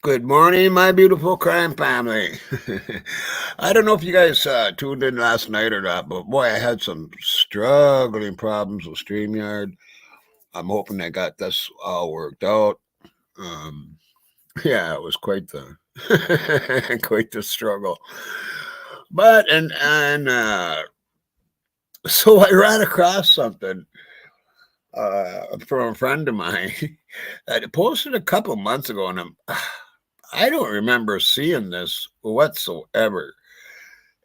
Good morning, my beautiful crime family. I don't know if you guys tuned in last night or not, but boy, I had some struggling problems with StreamYard. I'm hoping I got this all worked out. Um, yeah, it was quite the quite the struggle. But so I ran across something from a friend of mine that posted a couple months ago, and I don't remember seeing this whatsoever.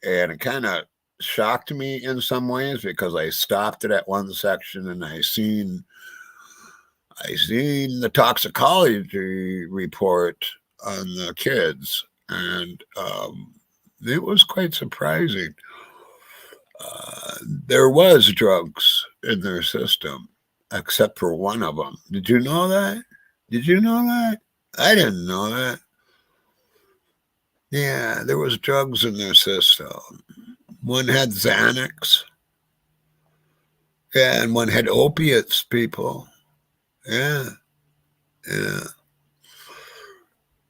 And it kind of shocked me in some ways because I stopped it at one section and I seen the toxicology report on the kids, and it was quite surprising. There was drugs in their system, except for one of them. Did you know that? Did you know that? I didn't know that. Yeah, there was drugs in their system. One had Xanax. Yeah, and one had opiates, people. Yeah, yeah.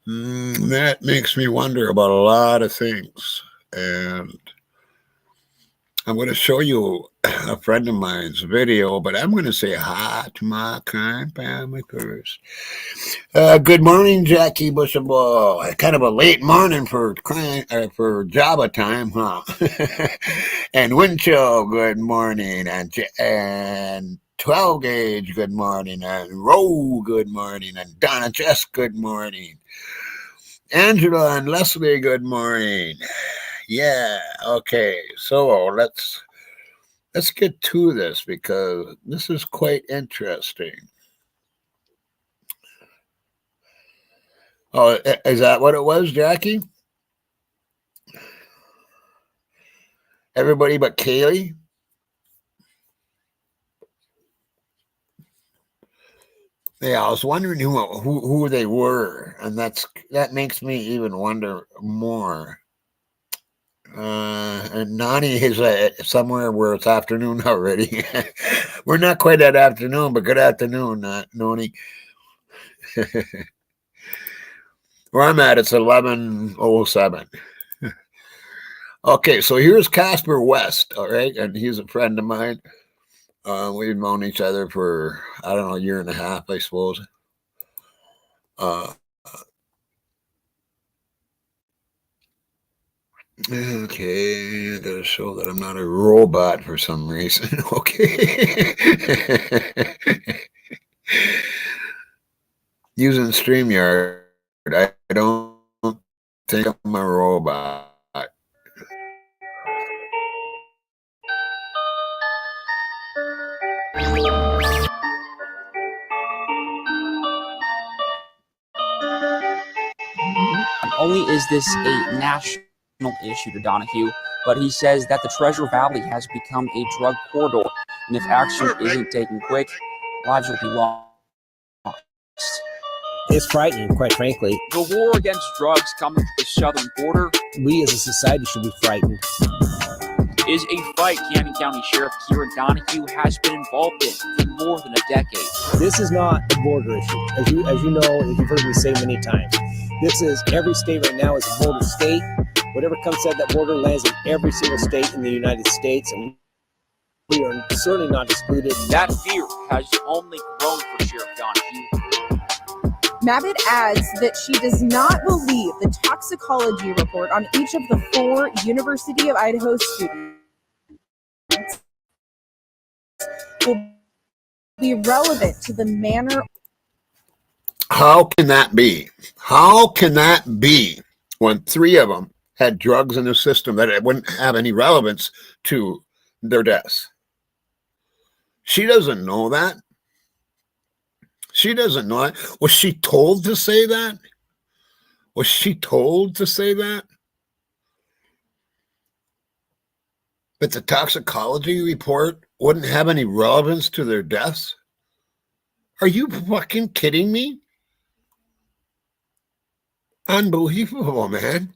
That makes me wonder about a lot of things. And I'm going to show you a friend of mine's video, but I'm going to say hi to my crime family first. Good morning, Jackie Bushaball. Kind of a late morning for for Java time, huh? And Winchell, good morning, and 12 gauge, good morning, and Roe, good morning, and Donna Jess, good morning. Angela and Leslie, good morning. Yeah, okay. So let's get to this because this is quite interesting. Oh, is that what it was, Jackie? Everybody but Kaylee? Yeah, I was wondering who they were, and that makes me even wonder more. And Nani is somewhere where it's afternoon already. We're not quite at afternoon, but good afternoon, Noni. Where I'm at, it's 11:07. Okay, so here's Casper West, all right, and he's a friend of mine. We've known each other for, I don't know, a year and a half, I suppose. Uh, Okay, I gotta show that I'm not a robot for some reason. Okay. Using StreamYard, I don't think I'm a robot. Only is this a national issue to Donahue, but he says that the Treasure Valley has become a drug corridor, and if action isn't taken quick, lives will be lost. It's frightening, quite frankly. The war against drugs coming to the southern border. We as a society should be frightened. Is a fight Camden County Sheriff Kieran Donahue has been involved in for more than a decade. This is not a border issue, as you know, as you've heard me say many times. This is every state right now is a border state. Whatever comes out that border lands in every single state in the United States, and we are certainly not excluded. That fear has only grown for Sheriff Donahue. Mabbitt adds that she does not believe the toxicology report on each of the 4 University of Idaho students will be relevant to the manner. How can that be? How can that be when 3 of them had drugs in the system that it wouldn't have any relevance to their deaths? She doesn't know that. She doesn't know that. Was she told to say that? Was she told to say that? But the toxicology report wouldn't have any relevance to their deaths? Are you fucking kidding me? Unbelievable, man.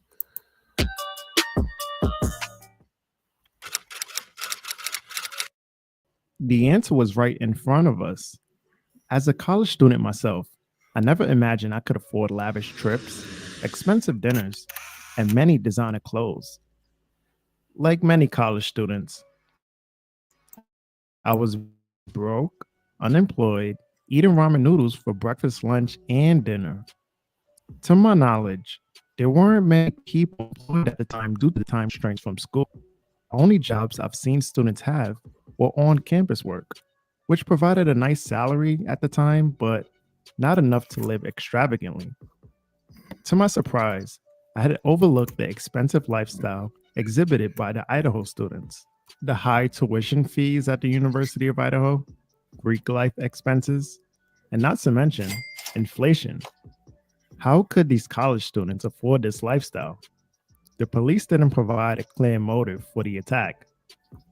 The answer was right in front of us. As a college student myself, I never imagined I could afford lavish trips, expensive dinners, and many designer clothes. Like many college students, I was broke, unemployed, eating ramen noodles for breakfast, lunch, and dinner. To my knowledge, there weren't many people employed at the time due to the time constraints from school. The only jobs I've seen students have were on-campus work, which provided a nice salary at the time, but not enough to live extravagantly. To my surprise, I had overlooked the expensive lifestyle exhibited by the Idaho students. The high tuition fees at the University of Idaho, Greek life expenses, and not to mention inflation. How could these college students afford this lifestyle? The police didn't provide a clear motive for the attack.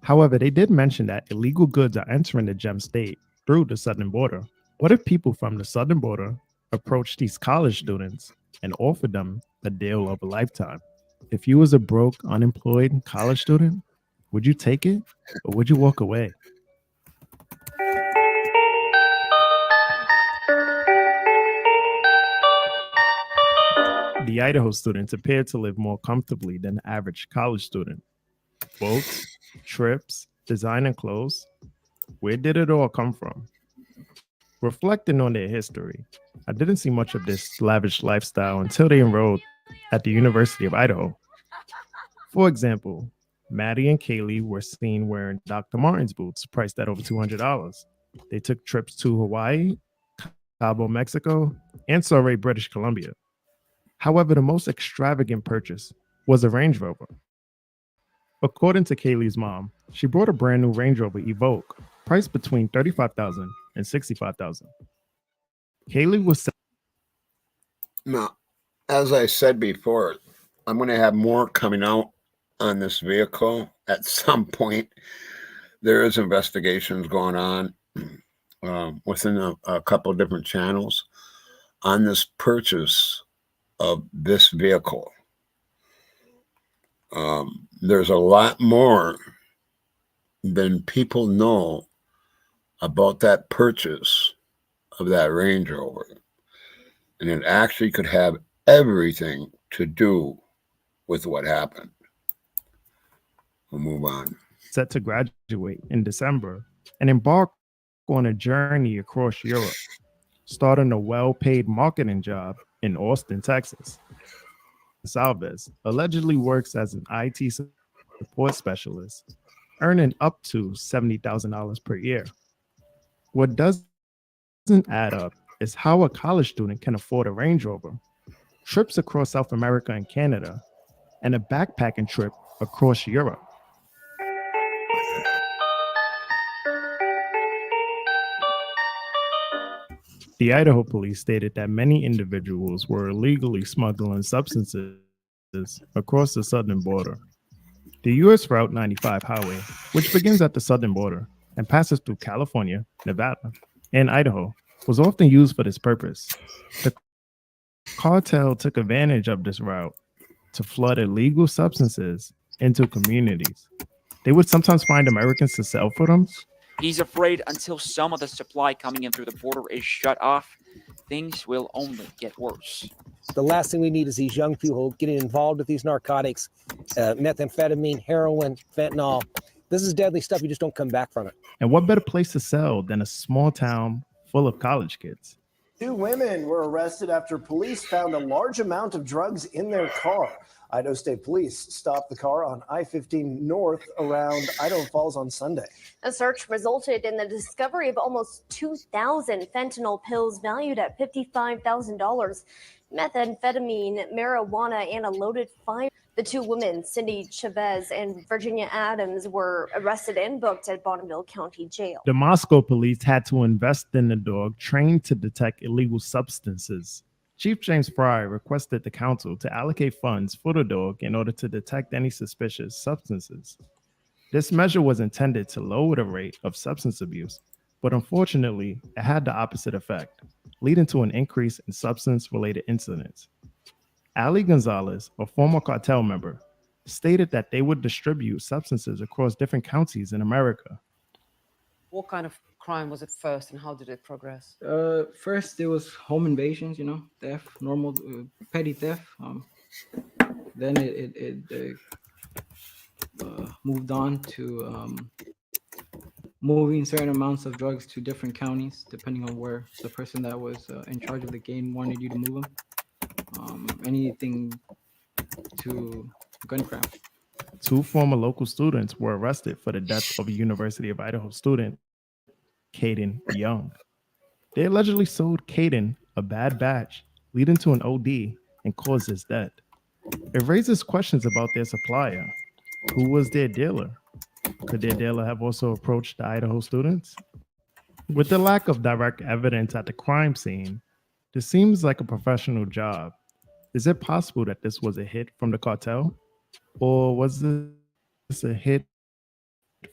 However, they did mention that illegal goods are entering the Gem State through the southern border. What if people from the southern border approached these college students and offered them a deal of a lifetime? If you was a broke, unemployed college student, would you take it or would you walk away? The Idaho students appeared to live more comfortably than the average college student. Boats, trips, designer clothes. Where did it all come from? Reflecting on their history, I didn't see much of this lavish lifestyle until they enrolled at the University of Idaho. For example, Maddie and Kaylee were seen wearing Dr. Martens boots priced at over $200. They took trips to Hawaii, Cabo, Mexico, and Surrey, British Columbia. However, the most extravagant purchase was a Range Rover. According to Kaylee's mom, she bought a brand new Range Rover Evoque, priced between $35,000 and $65,000. Kaylee was. Now, as I said before, I'm going to have more coming out on this vehicle at some point. There is investigations going on within a couple of different channels on this purchase of this vehicle. There's a lot more than people know about that purchase of that Range Rover. And it actually could have everything to do with what happened. We'll move on. Set to graduate in December and embark on a journey across Europe, starting a well-paid marketing job in Austin, Texas. Gonsalves allegedly works as an IT support specialist, earning up to $70,000 per year. What doesn't add up is how a college student can afford a Range Rover, trips across South America and Canada, and a backpacking trip across Europe. The Idaho police stated that many individuals were illegally smuggling substances across the southern border. The U.S. Route 95 highway, which begins at the southern border and passes through California, Nevada, and Idaho, was often used for this purpose. The cartel took advantage of this route to flood illegal substances into communities. They would sometimes find Americans to sell for them. He's afraid until some of the supply coming in through the border is shut off, things will only get worse. The last thing we need is these young people getting involved with these narcotics, methamphetamine, heroin, fentanyl. This is deadly stuff. You just don't come back from it. And what better place to sell than a small town full of college kids? 2 women were arrested after police found a large amount of drugs in their car. Idaho State Police stopped the car on I-15 North around Idaho Falls on Sunday. A search resulted in the discovery of almost 2,000 fentanyl pills valued at $55,000, methamphetamine, marijuana, and a loaded fire. The 2 women, Cindy Chavez and Virginia Adams, were arrested and booked at Bonneville County Jail. The Moscow police had to invest in the dog trained to detect illegal substances. Chief James Fry requested the council to allocate funds for the dog in order to detect any suspicious substances. This measure was intended to lower the rate of substance abuse, but unfortunately, it had the opposite effect, leading to an increase in substance-related incidents. Ali Gonzalez, a former cartel member, stated that they would distribute substances across different counties in America. What kind of crime was it first, and how did it progress? First, it was home invasions, theft, normal petty theft. Then it moved on to moving certain amounts of drugs to different counties, depending on where the person that was in charge of the game wanted you to move them. Anything to guncraft. 2 former local students were arrested for the death of a University of Idaho student, Caden Young. They allegedly sold Caden a bad batch, leading to an OD and caused his death. It raises questions about their supplier. Who was their dealer? Could their dealer have also approached the Idaho students? With the lack of direct evidence at the crime scene, this seems like a professional job. Is it possible that this was a hit from the cartel? Or was this a hit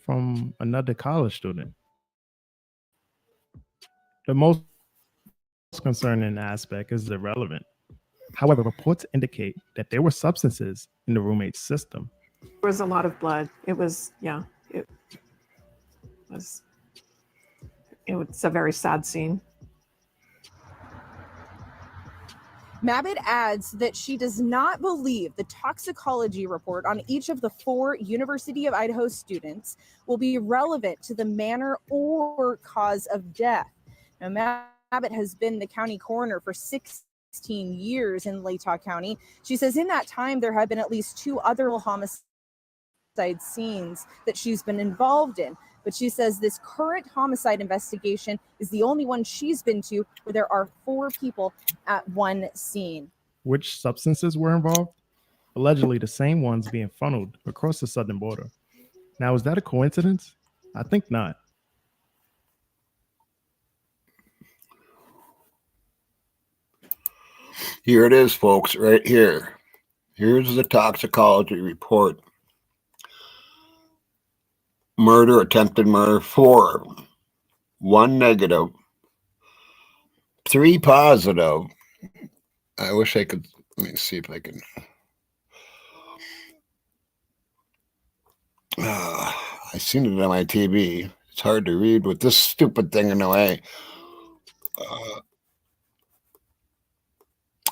from another college student? The most concerning aspect is irrelevant. However, reports indicate that there were substances in the roommate's system. There was a lot of blood. It was a very sad scene. Mabit adds that she does not believe the toxicology report on each of the 4 University of Idaho students will be relevant to the manner or cause of death. Now, Mabit has been the county coroner for 16 years in Latah County. She says in that time, there have been at least 2 other homicide scenes that she's been involved in. But she says this current homicide investigation is the only one she's been to where there are 4 people at one scene. Which substances were involved? Allegedly the same ones being funneled across the southern border. Now, is that a coincidence? I think not. Here it is, folks, right here. Here's the toxicology report. Murder, attempted murder, 4. 1 negative. 3 positive. I wish I could, let me see if I can. I seen it on my TV. It's hard to read with this stupid thing in the way.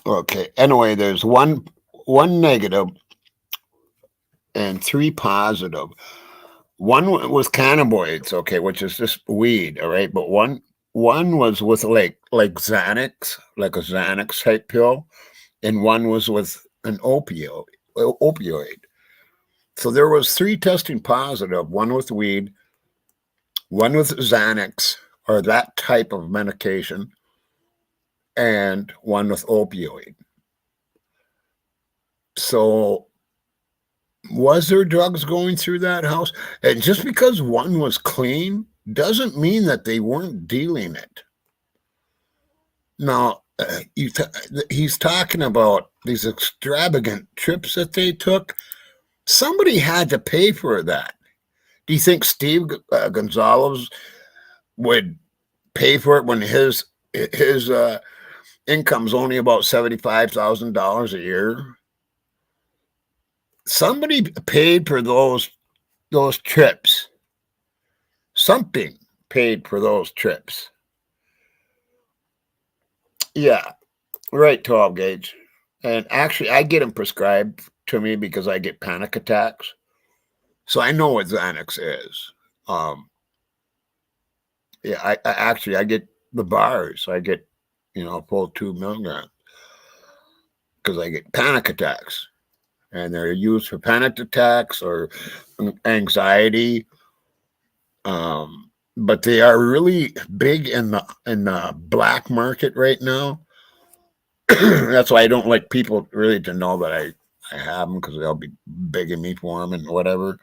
Okay, anyway, there's one negative and 3 positive. 1 was cannabinoids, okay, which is just weed, all right. But one was with like Xanax, like a Xanax type pill, and 1 was with an opioid. So there was 3 testing positive, one with weed, one with Xanax or that type of medication, and one with opioid. So was there drugs going through that house? And just because one was clean doesn't mean that they weren't dealing it. Now, he's talking about these extravagant trips that they took. Somebody had to pay for that. Do you think Steve Gonzalez would pay for it when his income's only about $75,000 a year? Somebody paid for those trips. Something paid for those trips. Yeah, right, 12 gauge. And actually, I get them prescribed to me because I get panic attacks. So I know what Xanax is. Yeah, I get the bars. I get, a full 2 milligrams because I get panic attacks. And they're used for panic attacks or anxiety. But they are really big in the black market right now. That's why I don't like people really to know that I have them, because they'll be begging me for them and whatever.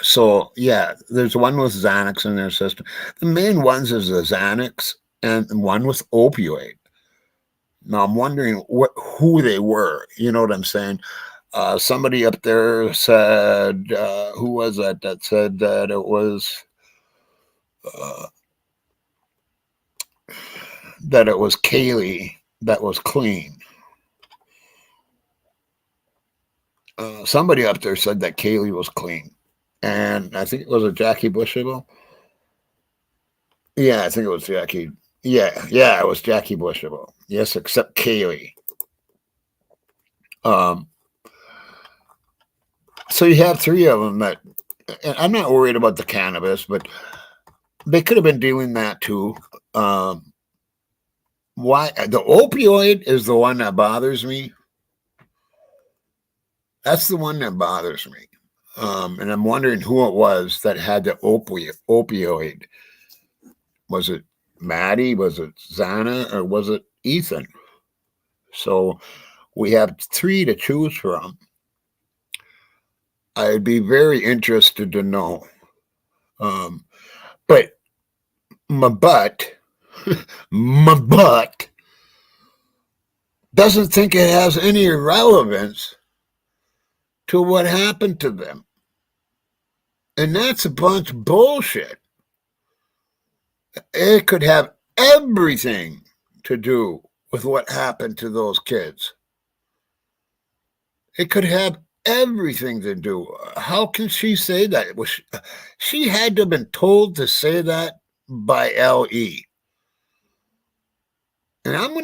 So yeah, there's one with Xanax in their system. The main ones is the Xanax and one with opioid. Now I'm wondering who they were. You know what I'm saying? Somebody up there said, who was that said that it was Kaylee that was clean. Somebody up there said that Kaylee was clean. And I think it was a Jackie Bushabel. Yeah, I think it was Jackie. Yeah, it was Jackie Bushabel. Yes, except Kaylee. So you have 3 of them that, and I'm not worried about the cannabis, but they could have been doing that too. Why the opioid is the one that bothers me. That's the one that bothers me. And I'm wondering who it was that had the opioid. Was it Maddie? Was it Xana? Or was it Ethan? So we have 3 to choose from. I'd be very interested to know. But my butt doesn't think it has any relevance to what happened to them. And that's a bunch of bullshit. It could have everything to do with what happened to those kids. It could have everything to do. How can she say that? She had to have been told to say that by L.E. And I'm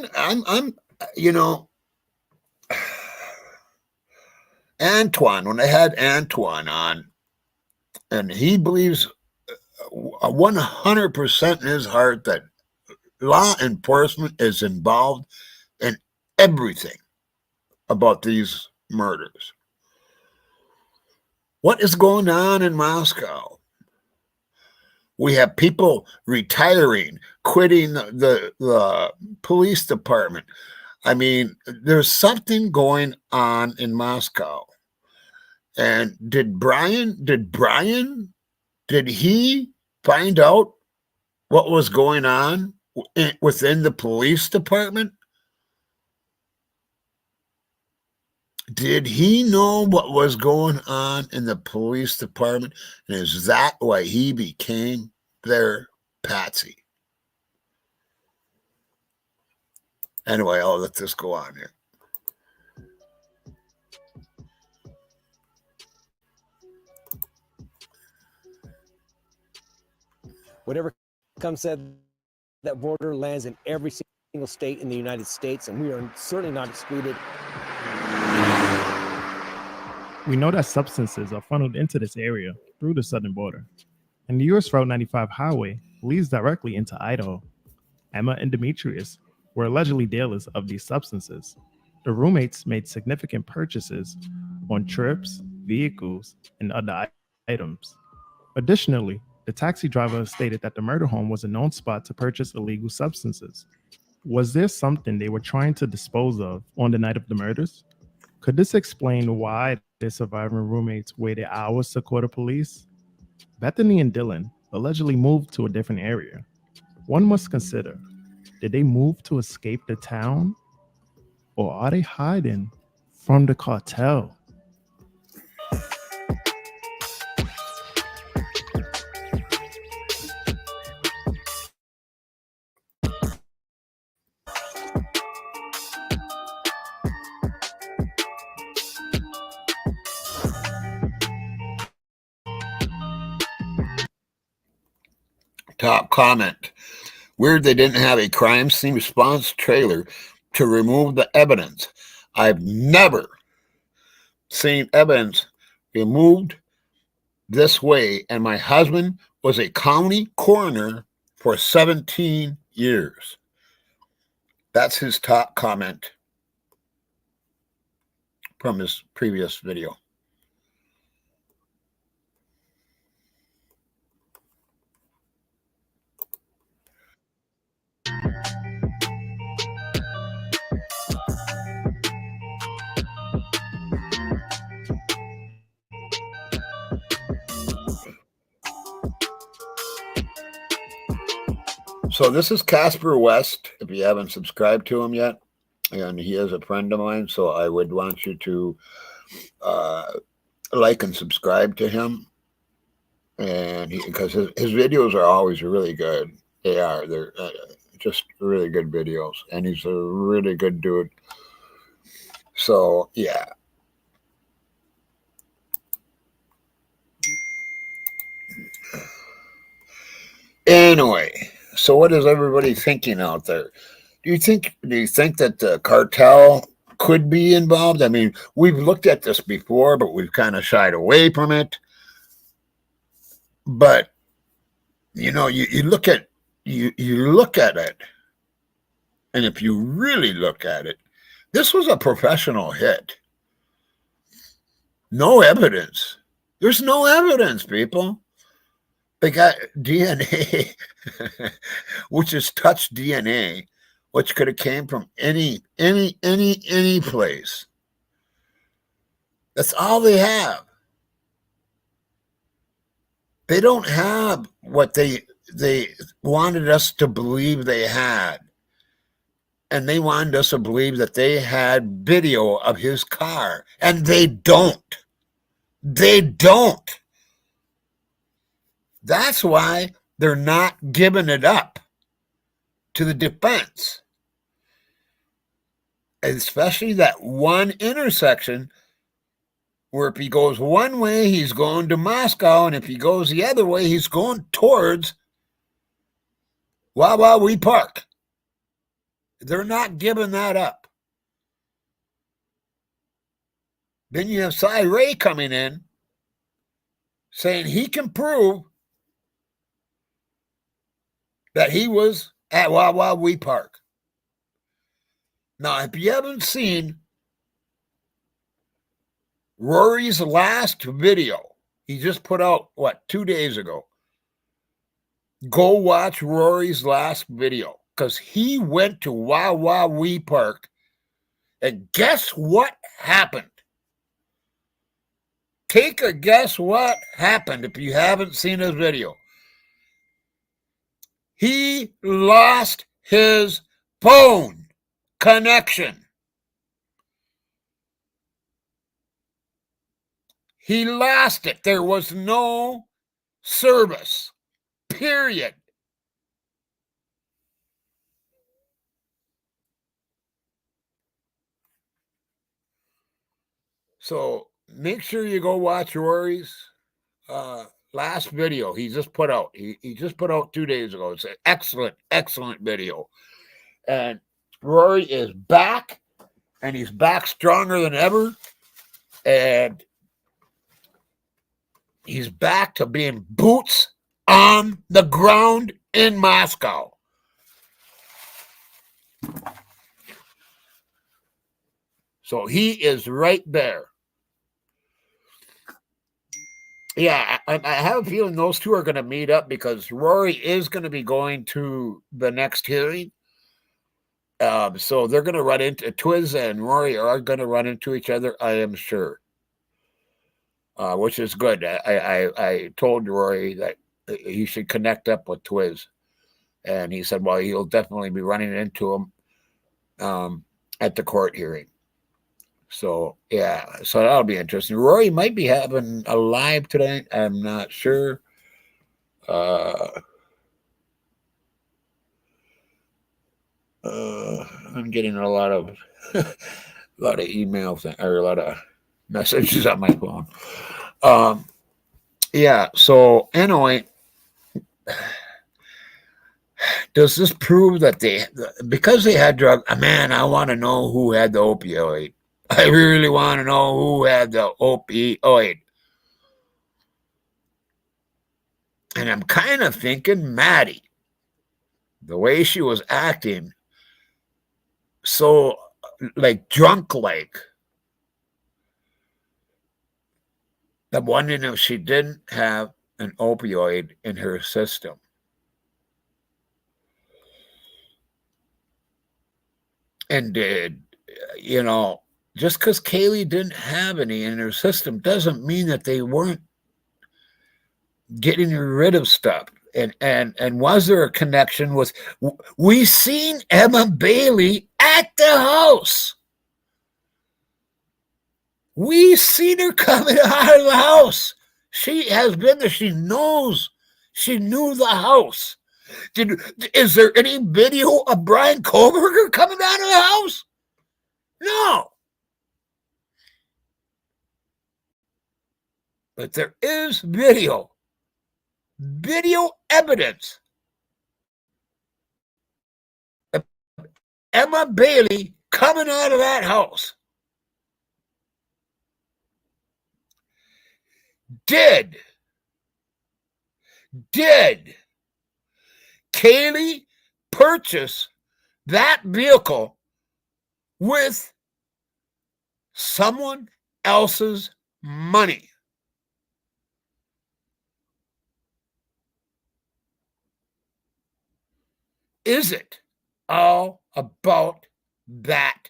Antoine, when I had Antoine on, and he believes 100% in his heart that law enforcement is involved in everything about these murders. What is going on in Moscow? We have people retiring, quitting the police department. I mean, there's something going on in Moscow. And did he find out what was going on within the police department? Did he know what was going on in the police department? And is that why he became their patsy? Anyway, I'll let this go on here. Whatever comes said, that border lands in every single state in the United States, and we are certainly not excluded. We know that substances are funneled into this area through the southern border, and the U.S. Route 95 highway leads directly into Idaho. Emma and Demetrius were allegedly dealers of these substances. The roommates made significant purchases on trips, vehicles, and other items. Additionally, the taxi driver stated that the murder home was a known spot to purchase illegal substances. Was there something they were trying to dispose of on the night of the murders? Could this explain why their surviving roommates waited hours to call the police? Bethany and Dylan allegedly moved to a different area. One must consider, did they move to escape the town? Or are they hiding from the cartel? Top comment. Weird they didn't have a crime scene response trailer to remove the evidence. I've never seen evidence removed this way, and my husband was a county coroner for 17 years. That's his top comment from his previous video. So this is Casper West, if you haven't subscribed to him yet, and he is a friend of mine, so I would want you to like and subscribe to him, and because his videos are always really good. They're just really good videos, and he's a really good dude. So yeah. Anyway, so what is everybody thinking out there? Do you think that the cartel could be involved? I mean, we've looked at this before, but we've kind of shied away from it. But you look at it, and if you really look at it, this was a professional hit. No evidence. There's no evidence, people. They got DNA, which is touch DNA, which could have came from any place. That's all they have. They don't have what they wanted us to believe they had. And they wanted us to believe that they had video of his car. And they don't. They don't. That's why they're not giving it up to the defense. Especially that one intersection where if he goes one way, he's going to Moscow, and if he goes the other way, he's going towards Wawa Park. They're not giving that up. Then you have Cy Ray coming in saying he can prove that he was at Wawa Park. Now, if you haven't seen Rory's last video, he just put out, 2 days ago. Go watch Rory's last video, because he went to Wawa Park, and guess what happened? Take a guess what happened if you haven't seen his video. He lost his phone connection. He lost it. There was no service, period. So make sure you go watch Rory's last video he just put out. He just put out 2 days ago. It's an excellent video. And Rory is back, and he's back stronger than ever. And he's back to being boots on the ground in Moscow. So he is right there. Yeah, I have a feeling those two are going to meet up because Rory is going to be going to the next hearing. So they're going to run into Twiz and Rory are going to run into each other, I am sure. Which is good. I told Rory that he should connect up with Twiz, and he said, "Well, he'll definitely be running into him at the court hearing." So yeah, so that'll be interesting. Rory might be having a live tonight. I'm not sure. I'm getting a lot of emails or a lot of messages on my phone. Yeah. So anyway, does this prove that because they had drug? Man, I want to know who had the opioid. I really want to know who had the opioid. And I'm kind of thinking Maddie, the way she was acting, so like drunk like. I'm wondering if she didn't have an opioid in her system. And just because Kaylee didn't have any in her system doesn't mean that they weren't getting rid of stuff. And was there a connection with? We seen Emma Bailey at the house. We seen her coming out of the house. She has been there. She knows. She knew the house. Is there any video of Brian Koberger coming out of the house? No. But there is video evidence of Emma Bailey coming out of that house. Did Kaylee purchase that vehicle with someone else's money? Is it all about that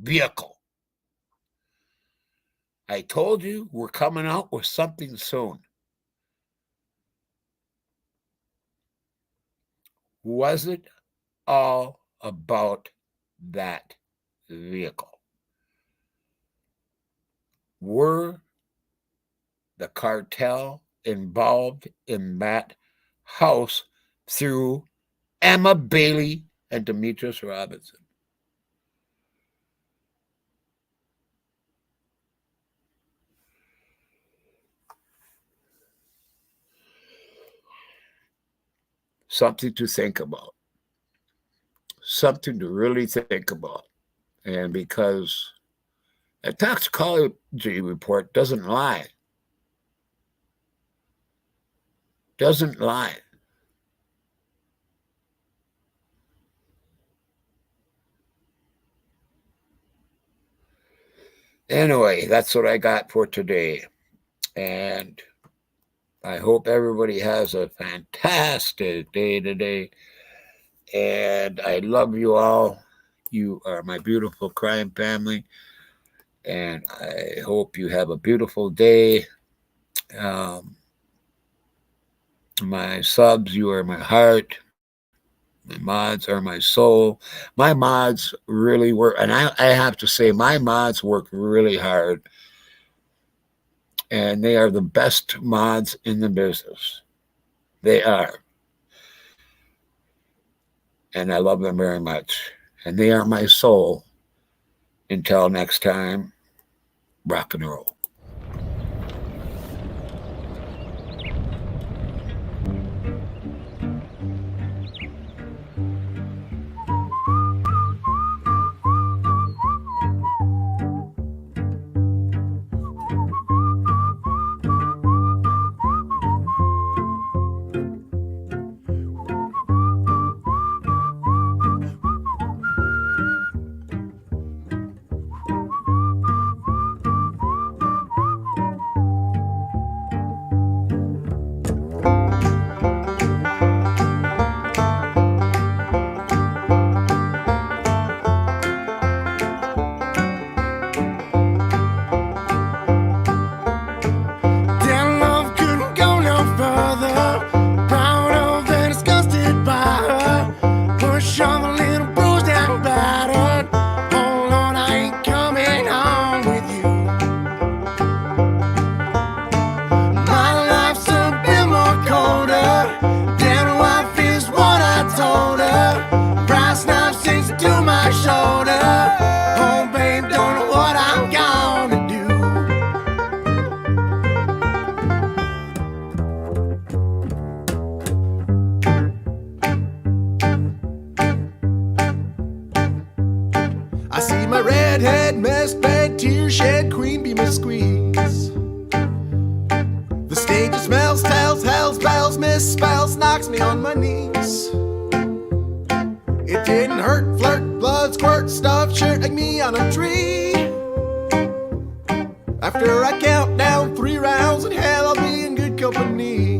vehicle? I told you we're coming out with something soon. Was it all about that vehicle? Were the cartel involved in that house through Emma Bailey and Demetrius Robinson? Something to think about. Something to really think about. And because a toxicology report doesn't lie. Doesn't lie. Anyway, that's what I got for today. And I hope everybody has a fantastic day today. And I love you all. You are my beautiful crime family. And I hope you have a beautiful day. My subs, you are my heart. My mods are my soul. My mods really work. And I have to say, my mods work really hard. And they are the best mods in the business. They are. And I love them very much. And they are my soul. Until next time, rock and roll. Be my redhead, mess bed, tear shed, queen, be my squeeze. The stage smells, tells, hells, bells, misspells, knocks me on my knees. It didn't hurt, flirt, blood, squirt, stuff, shirt like me on a tree. After I count down 3 rounds in hell, I'll be in good company.